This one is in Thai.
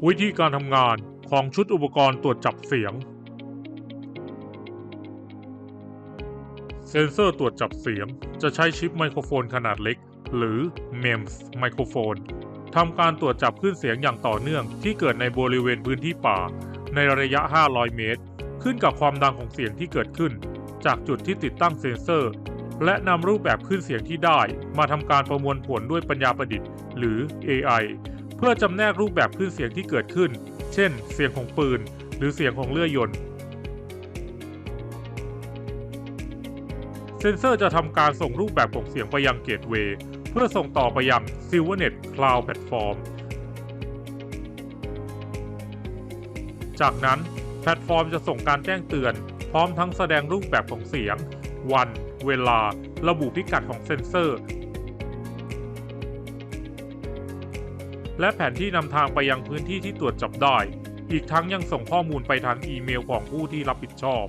วิธีการทำงานของชุดอุปกรณ์ตรวจจับเสียงเซ็นเซอร์ตรวจจับเสียงจะใช้ชิปไมโครโฟนขนาดเล็กหรือ MEMS ไมโครโฟนทำการตรวจจับคลื่นเสียงอย่างต่อเนื่องที่เกิดในบริเวณพื้นที่ป่าในระยะ 500 เมตรขึ้นกับความดังของเสียงที่เกิดขึ้นจากจุดที่ติดตั้งเซ็นเซอร์และนำรูปแบบคลื่นเสียงที่ได้มาทำการประมวลผลด้วยปัญญาประดิษฐ์หรือ AI เพื่อจำแนกรูปแบบคลื่นเสียงที่เกิดขึ้นเช่นเสียงของปืนหรือเสียงของเลื่อยยนต์เซ็นเซอร์จะทำการส่งรูปแบบของเสียงไปยังเกตเวย์เพื่อส่งต่อไปยัง Silvernet Cloud Platform จากนั้นแพลตฟอร์มจะส่งการแจ้งเตือนพร้อมทั้งแสดงรูปแบบของเสียงวันเวลาระบุพิกัดของเซ็นเซอร์และแผนที่นำทางไปยังพื้นที่ที่ตรวจจับได้อีกทั้งยังส่งข้อมูลไปทางอีเมลของผู้ที่รับผิดชอบ